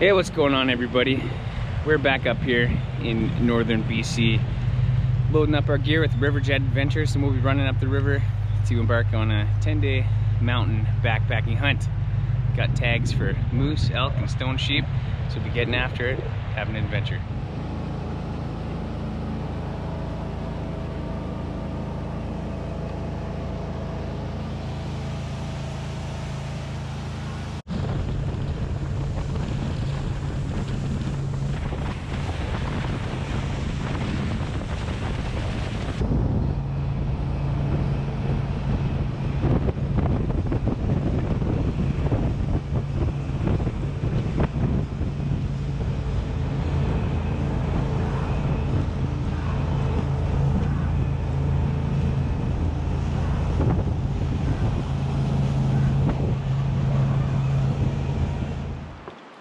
Hey, what's going on, everybody? We're back up here in northern BC, loading up our gear with Riverjet Adventures, and we'll be running up the river to embark on a 10-day mountain backpacking hunt. Got tags for moose, elk, and stone sheep, so we'll be getting after it, having an adventure.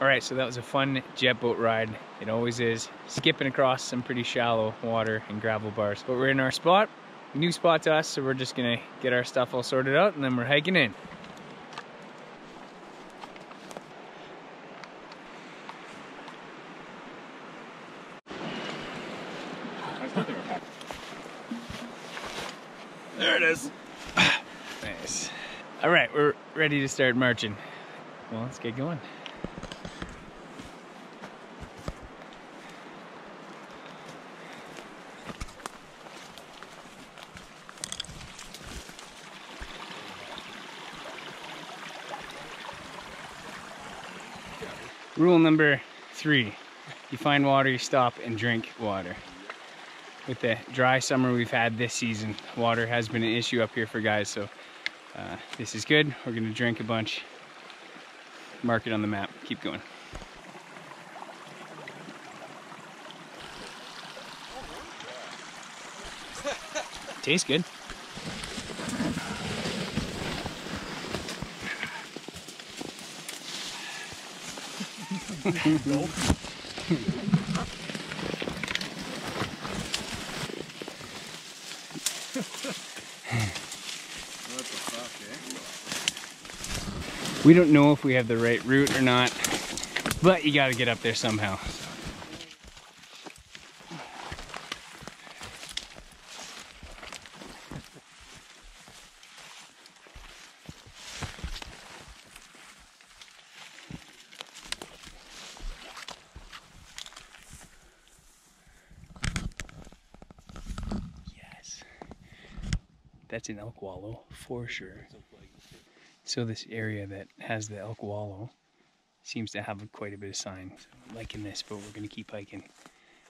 Alright, so that was a fun jet boat ride. It always is. Skipping across some pretty shallow water and gravel bars. But we're in our spot, new spot to us, so we're just gonna get our stuff all sorted out and then we're hiking in. There it is. Nice. Alright, we're ready to start marching. Well, let's get going. Rule number 3, you find water, you stop and drink water. With the dry summer we've had this season, water has been an issue up here for guys, so this is good. We're gonna drink a bunch, mark it on the map, keep going. Tastes good. What the fuck, eh? We don't know if we have the right route or not, but you gotta get up there somehow. That's an elk wallow for sure. So this area that has the elk wallow seems to have quite a bit of sign. So I'm liking this, but we're gonna keep hiking.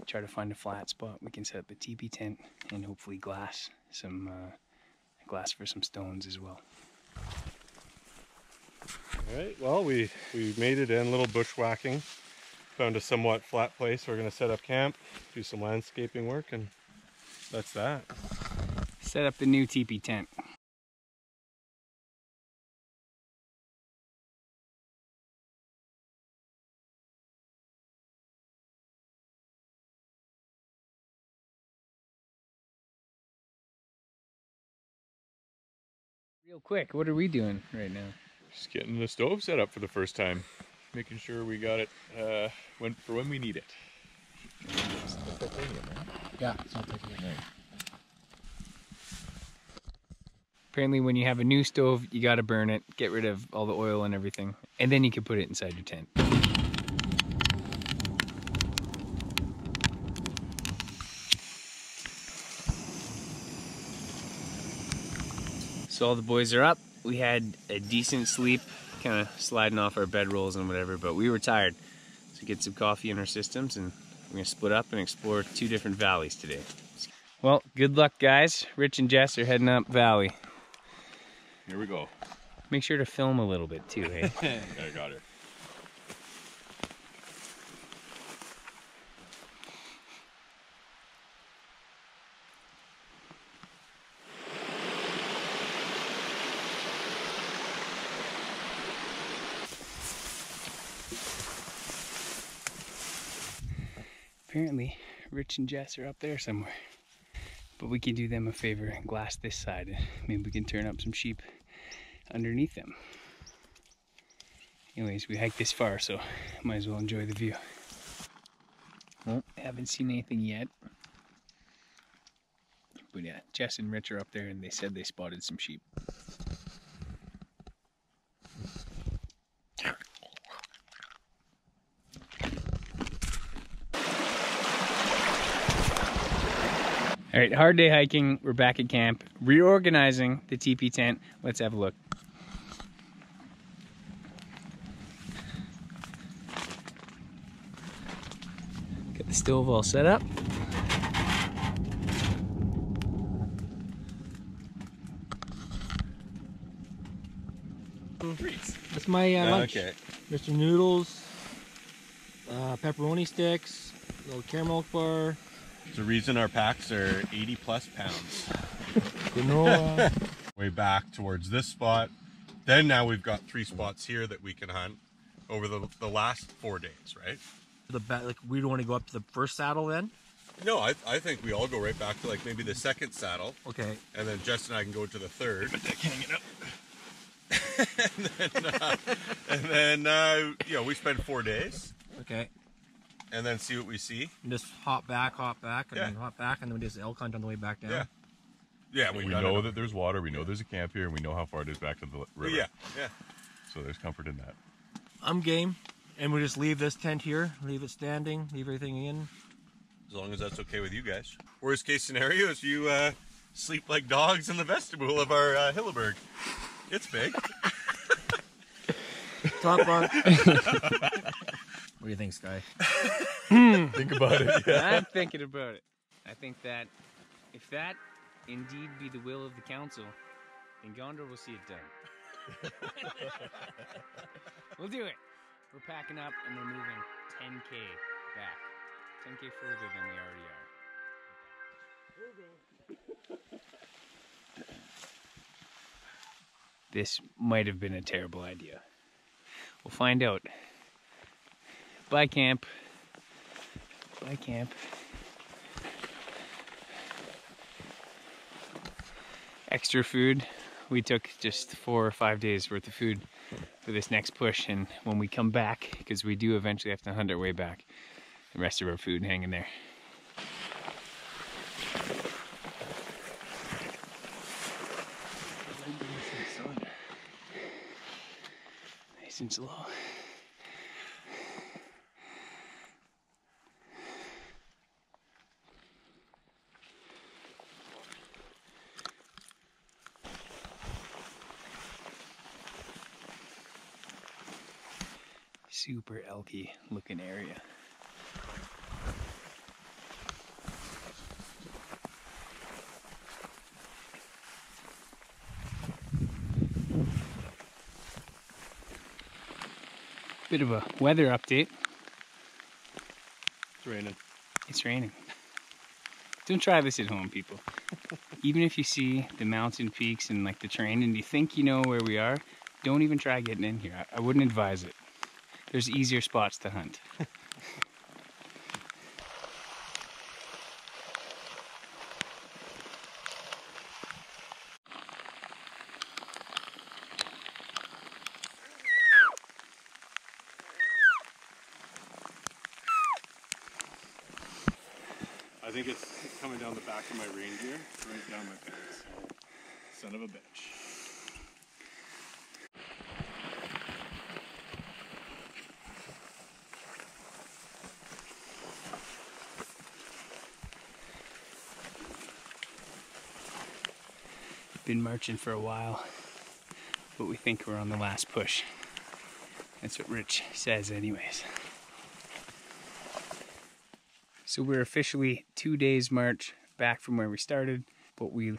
Try to find a flat spot. We can set up a teepee tent and hopefully glass for some stones as well. All right, well, we made it in, a little bushwhacking. Found a somewhat flat place. We're gonna set up camp, do some landscaping work, and that's that. Set up the new teepee tent. Real quick, what are we doing right now? Just getting the stove set up for the first time. Making sure we got it when we need it. Yeah, it's not titanium. Apparently when you have a new stove, you gotta burn it, get rid of all the oil and everything, and then you can put it inside your tent. So all the boys are up. We had a decent sleep, kind of sliding off our bedrolls and whatever, but we were tired. So get some coffee in our systems and we're gonna split up and explore 2 different valleys today. Well, good luck, guys. Rich and Jess are heading up valley. Here we go. Make sure to film a little bit too, hey? I got her. Apparently, Rich and Jess are up there somewhere. But we can do them a favor and glass this side. Maybe we can turn up some sheep underneath them. Anyways, we hiked this far, so might as well enjoy the view. Well, haven't seen anything yet. But yeah, Jess and Rich are up there and they said they spotted some sheep. All right, hard day hiking. We're back at camp, reorganizing the teepee tent. Let's have a look. Got the stove all set up. That's my lunch. Okay. Mr. Noodles, pepperoni sticks, little caramel bar, There's a reason our packs are 80 plus pounds. granola. Way back towards this spot. Then now we've got 3 spots here that we can hunt over the last 4 days, right? Like we don't want to go up to the first saddle then. No, I think we all go right back to like maybe the second saddle. Okay. And then Jess and I can go to the third. Hanging up. and then you know, we spend 4 days Okay. and then see what we see. And just hop back, and Yeah. then hop back, and then we just elk hunt on the way back down. Yeah. Yeah, We know that there's water. We know there's a camp here, and we know how far it is back to the river. Yeah, yeah. So there's comfort in that. I'm game. And we just leave this tent here, leave it standing, leave everything in. As long as that's okay with you guys. Worst case scenario is you sleep like dogs in the vestibule of our Hilleberg. It's big. Top bunk. What do you think, Sky? Think about it. Yeah. I'm thinking about it. I think that if that indeed be the will of the council, then Gondor will see it done. We'll do it. We're packing up and we're moving 10K back. 10K further than we already are. This might have been a terrible idea. We'll find out. Bye, camp. Bye, camp. Extra food. We took just 4 or 5 days worth of food for this next push, and when we come back, because we do eventually have to hunt our way back, the rest of our food hanging there. Nice and slow. Super elky looking area. Bit of a weather update. It's raining. It's raining. Don't try this at home, people. Even if you see the mountain peaks and like the terrain and you think you know where we are, don't even try getting in here. I wouldn't advise it. There's easier spots to hunt. I think it's coming down the back of my reindeer, right down my pants. Son of a bitch. Been marching for a while, but we think we're on the last push. That's what Rich says anyways. So we're officially 2 days march back from where we started, but we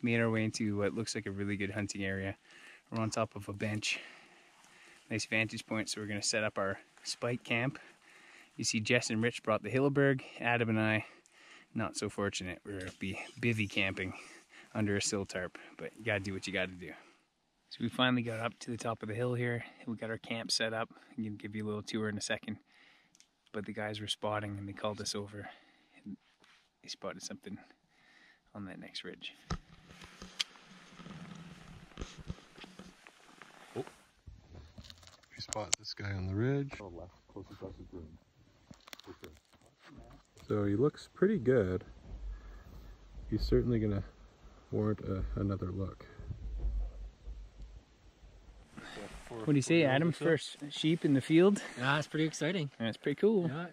made our way into what looks like a really good hunting area. We're on top of a bench, nice vantage point, so we're gonna set up our spike camp. You see Jess and Rich brought the Hilleberg. Adam and I, not so fortunate. We're gonna be bivvy camping under a sill tarp, but you gotta do what you gotta do. So we finally got up to the top of the hill here. We got our camp set up. I'm gonna give you a little tour in a second. But the guys were spotting and they called us over. And they spotted something on that next ridge. Oh. He's spot this guy on the ridge. Oh, left, close across the room. Okay. So he looks pretty good. He's certainly gonna warrant another look. What do you say, Adam? First sheep in the field? Yeah, it's pretty exciting. That's pretty cool. Yeah,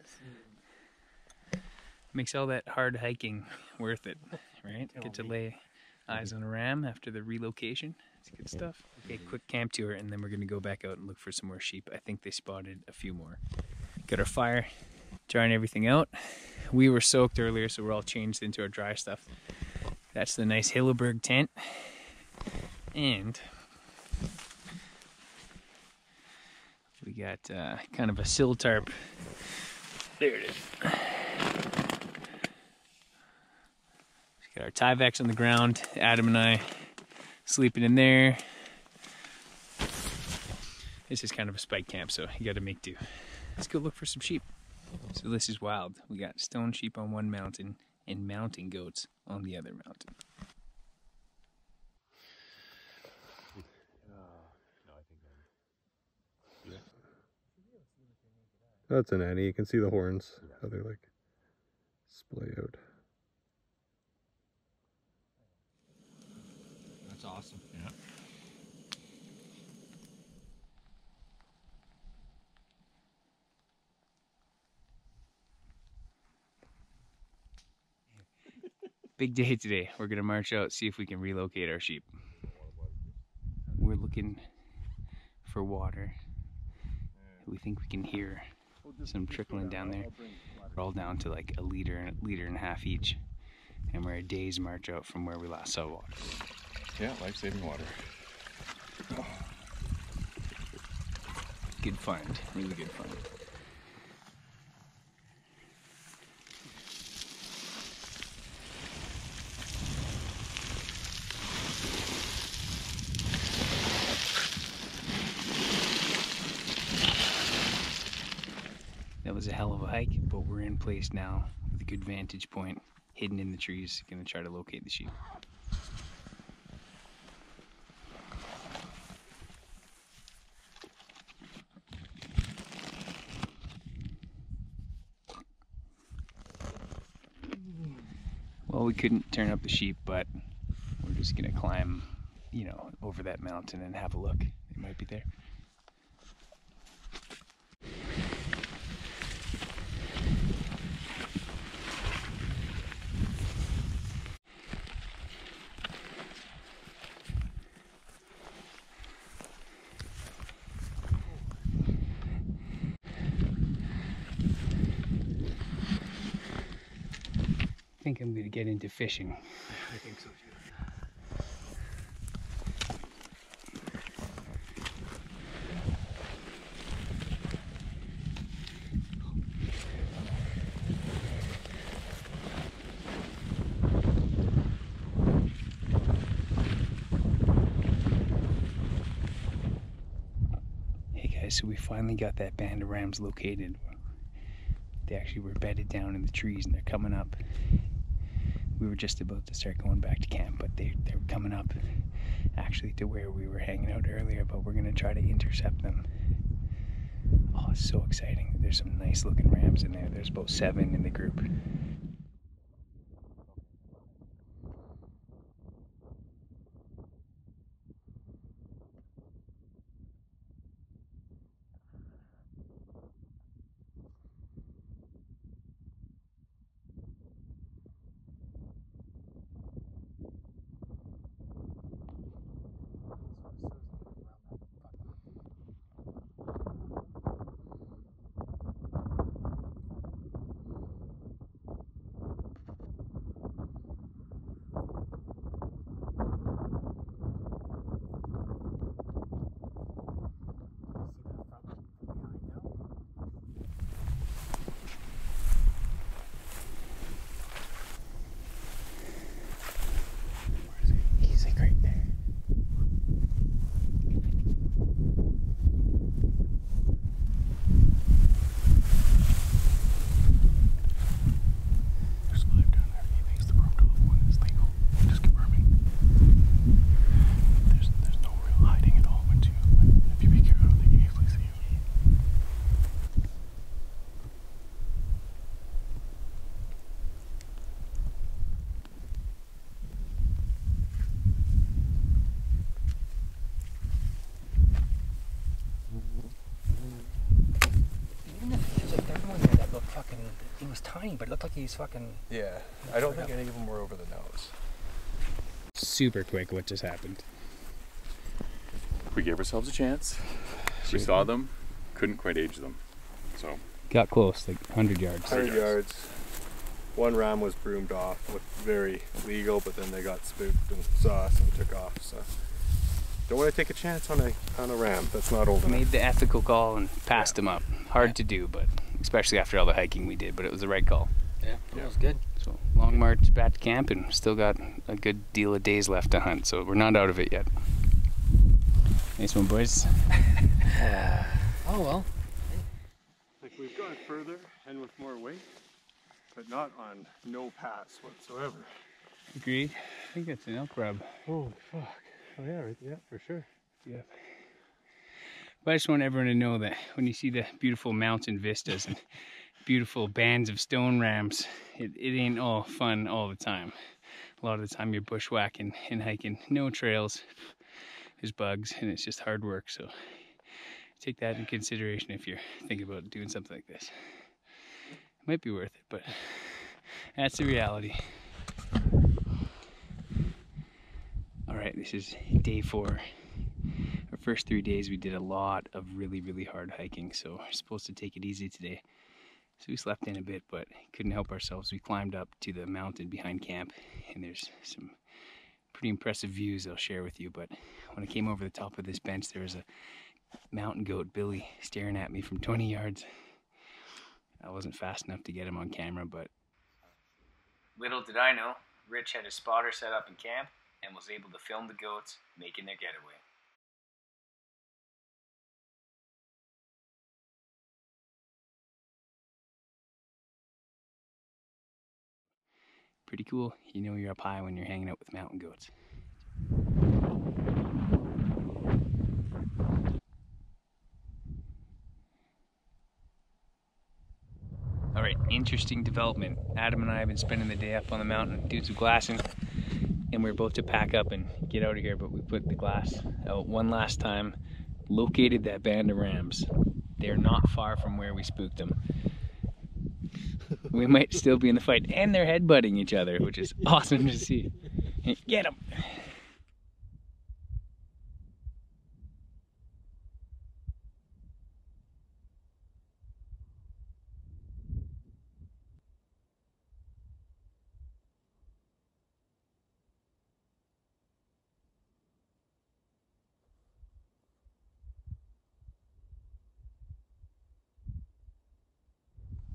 Makes all that hard hiking worth it, right? Get to lay eyes on a ram after the relocation. It's good stuff. Okay, quick camp tour, and then we're gonna go back out and look for some more sheep. I think they spotted a few more. Got our fire, drying everything out. We were soaked earlier, so we're all changed into our dry stuff. That's the nice Hilleberg tent. And we got kind of a sill tarp. There it is. Got our Tyveks on the ground. Adam and I sleeping in there. This is kind of a spike camp, so you got to make do. Let's go look for some sheep. So this is wild. We got stone sheep on one mountain and mountain goats on the other mountain. That's an Annie. You can see the horns, how they like splay out. that's awesome. Yeah. Big day today. We're gonna march out, see if we can relocate our sheep. We're looking for water. We think we can hear some trickling down there. We're all down to like a liter and a half each. And we're a day's march out from where we last saw water. Yeah, life-saving water. Good find, really good find. That was a hell of a hike, but we're in place now with a good vantage point, hidden in the trees. Gonna try to locate the sheep. Well, we couldn't turn up the sheep, but we're just gonna climb, you know, over that mountain and have a look. They might be there. I think I'm gonna get into fishing. I think so too. Hey guys, so we finally got that band of rams located. They actually were bedded down in the trees and they're coming up. We were just about to start going back to camp, but they're coming up actually to where we were hanging out earlier, but we're gonna try to intercept them. Oh, it's so exciting. There's some nice looking rams in there. There's about 7 in the group. was tiny, but it looked like he was fucking... Yeah, I don't think any of them were over the nose. Super quick what just happened. We gave ourselves a chance. We saw them, couldn't quite age them. So Got close, like 100 yards. 100 yards. One ram was broomed off, looked very legal, but then they got spooked and saw us and took off. So don't want to take a chance on a ram that's not old enough. Made the ethical call and passed him up. Hard to do, but especially after all the hiking we did, but it was the right call. Yeah, that was good. So long march back to camp, and still got a good deal of days left to hunt, so we're not out of it yet. Nice one, boys. Oh well. Like we've gone further and with more weight, but not on no pass whatsoever. Agreed. I think that's an elk rub. Holy fuck. Oh yeah, right, yeah, for sure. Yep. But I just want everyone to know that when you see the beautiful mountain vistas and beautiful bands of stone rams, it ain't all fun all the time. A lot of the time you're bushwhacking and hiking, no trails, there's bugs, and it's just hard work. So take that in consideration if you're thinking about doing something like this. It might be worth it, but that's the reality. All right, this is day 4. Our first 3 days we did a lot of really hard hiking, so we're supposed to take it easy today. So we slept in a bit, but couldn't help ourselves. We climbed up to the mountain behind camp, and there's some pretty impressive views I'll share with you. But when I came over the top of this bench, there was a mountain goat, Billy, staring at me from 20 yards. I wasn't fast enough to get him on camera, but little did I know, Rich had a spotter set up in camp and was able to film the goats making their getaway. Pretty cool. You know you're up high when you're hanging out with mountain goats. All right, interesting development. Adam and I have been spending the day up on the mountain doing some glassing, and we're about to pack up and get out of here, but we put the glass out one last time, located that band of rams. They're not far from where we spooked them. We might still be in the fight, and they're headbutting each other, which is awesome to see. Get them!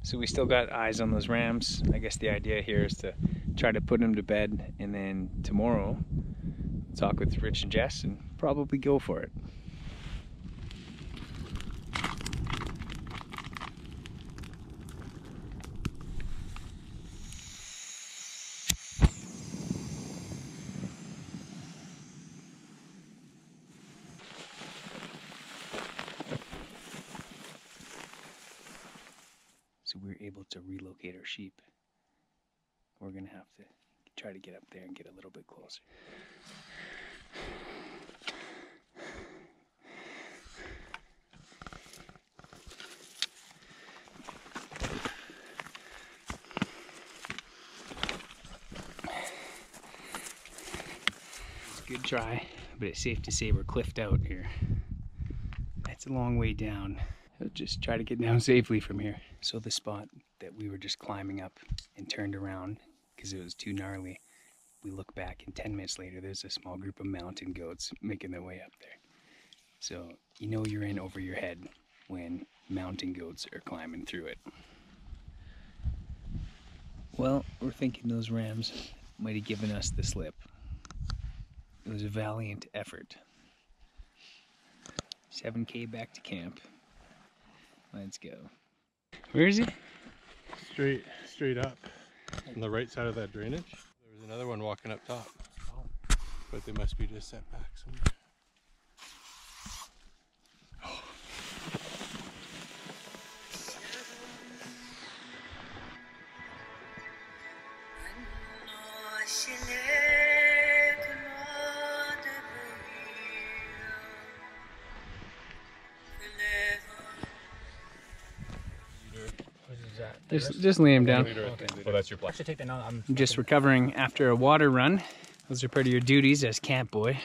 So we still got eyes on those rams. I guess the idea here is to try to put them to bed, and then tomorrow talk with Rich and Jess and probably go for it. So we were able to relocate our sheep. We're gonna have to try to get up there and get a little bit closer. It's a good try, but it's safe to say we're cliffed out here. That's a long way down. I'll just try to get down safely from here. So the spot that we were just climbing up and turned around because it was too gnarly, we look back and 10 minutes later there's a small group of mountain goats making their way up there. So you know you're in over your head when mountain goats are climbing through it. Well, we're thinking those rams might have given us the slip. It was a valiant effort. 7K back to camp. Let's go. Where is he? Straight up on the right side of that drainage. There was another one walking up top, but they must be just set back somewhere. What is that? Just lay him down. Oh, that's your I plan. should take that now. I'm just recovering after a water run. Those are part of your duties as camp boy.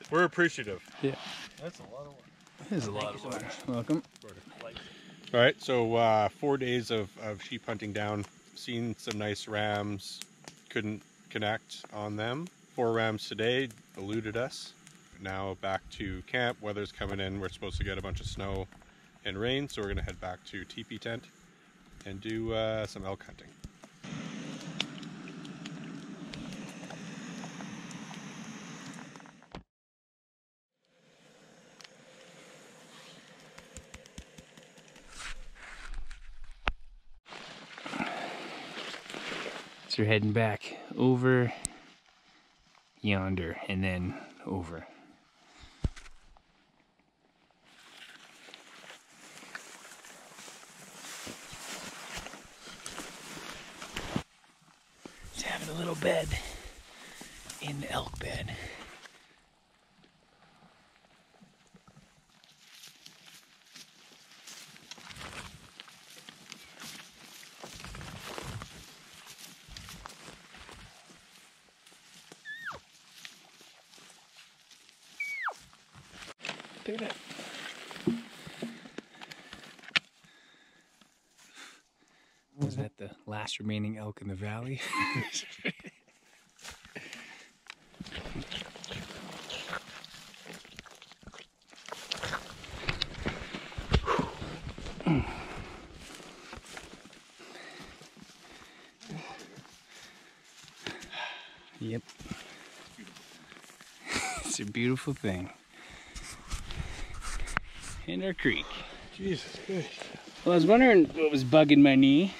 We're appreciative. Yeah. That's a lot of work. There's a lot of water. Welcome. All right, so 4 days of sheep hunting down, seen some nice rams, couldn't connect on them. 4 rams today eluded us. Now back to camp, weather's coming in, we're supposed to get a bunch of snow and rain, so we're gonna head back to teepee tent and do some elk hunting. So we're heading back over yonder and then over. Just having a little bed in the elk bed. Look at that. Was that the last remaining elk in the valley? Yep. It's a beautiful thing. And our creek. Jesus Christ. Well, I was wondering what was bugging my knee.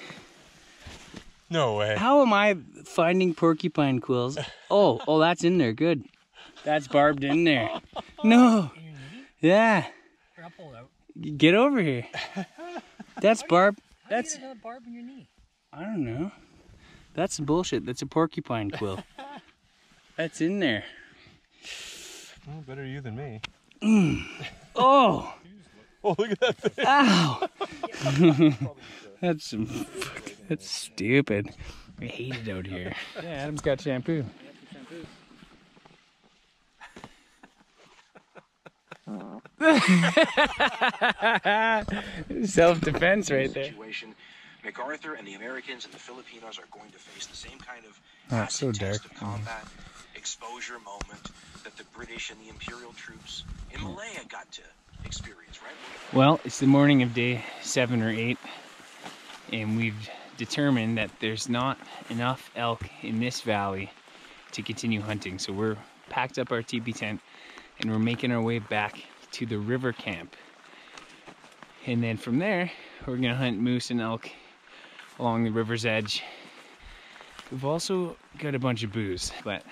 No way. How am I finding porcupine quills? Oh, that's in there. Good. That's barbed in there. No. Yeah. I'll pull it out. Get over here. That's barb. That's. Another barb in your knee. I don't know. That's bullshit. That's a porcupine quill. That's in there. Well, better you than me. Oh. Oh, look at that thing. Ow. That's stupid. I hate it out here. Yeah, Adam's got shampoo. Self-defense right there. MacArthur and the Americans and the Filipinos are going to face the same kind of it's so acid test dark. of combat exposure moment that the British and the Imperial troops in Malaya got to experience, right? Well, it's the morning of day 7 or 8, and we've determined that there's not enough elk in this valley to continue hunting. So we're packed up our teepee tent and we're making our way back to the river camp. And then from there, we're gonna hunt moose and elk along the river's edge. We've also got a bunch of booze, but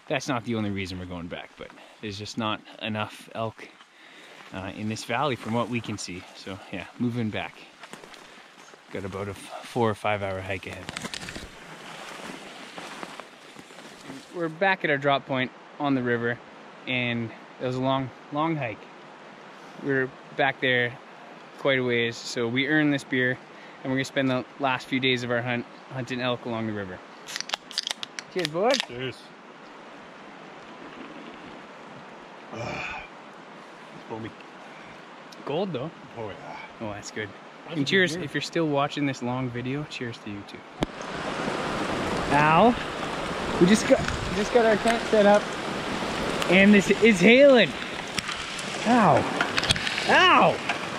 that's not the only reason we're going back. But there's just not enough elk in this valley from what we can see. So yeah, moving back. Got about a 4 or 5 hour hike ahead. We're back at our drop point on the river, and it was a long hike. We're back there quite a ways, so we earned this beer, and we're gonna spend the last few days of our hunt hunting elk along the river. Cheers, boys. Cheers. Foamy. Gold though. Oh yeah. Oh, that's good. And cheers if you're still watching this long video. Cheers to you too. Ow! We just got our tent set up, and this is hailing. Ow! Ow!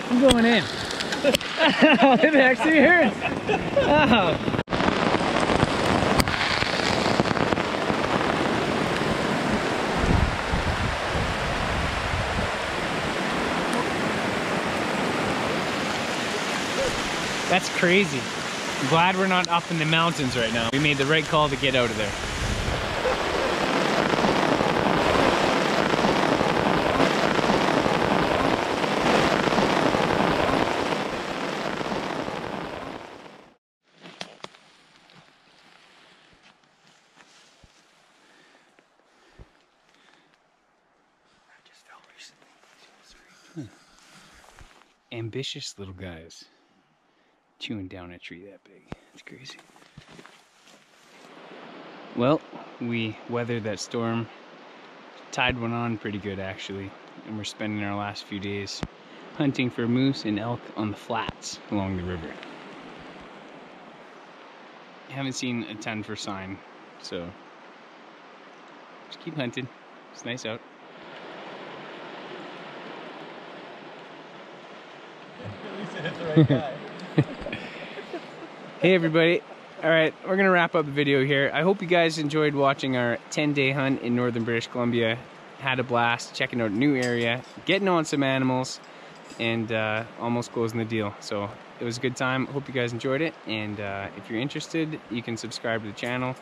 I'm going in. Ow! It actually hurts. Ow! That's crazy. I'm glad we're not up in the mountains right now. We made the right call to get out of there. Ambitious little guys. chewing down a tree that big. It's crazy. Well, we weathered that storm. Tide went on pretty good actually, and we're spending our last few days hunting for moose and elk on the flats along the river. Haven't seen a ton for sign, so just keep hunting. It's nice out. At least it hit the right guy. Hey everybody. Alright, we're going to wrap up the video here. I hope you guys enjoyed watching our 10-day hunt in northern British Columbia. Had a blast, checking out a new area, getting on some animals, and almost closing the deal. So it was a good time. Hope you guys enjoyed it, and if you're interested, you can subscribe to the channel.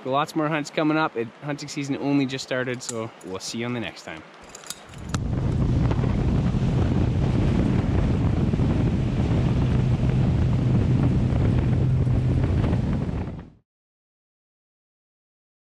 Got lots more hunts coming up. Hunting season only just started, so we'll see you on the next time.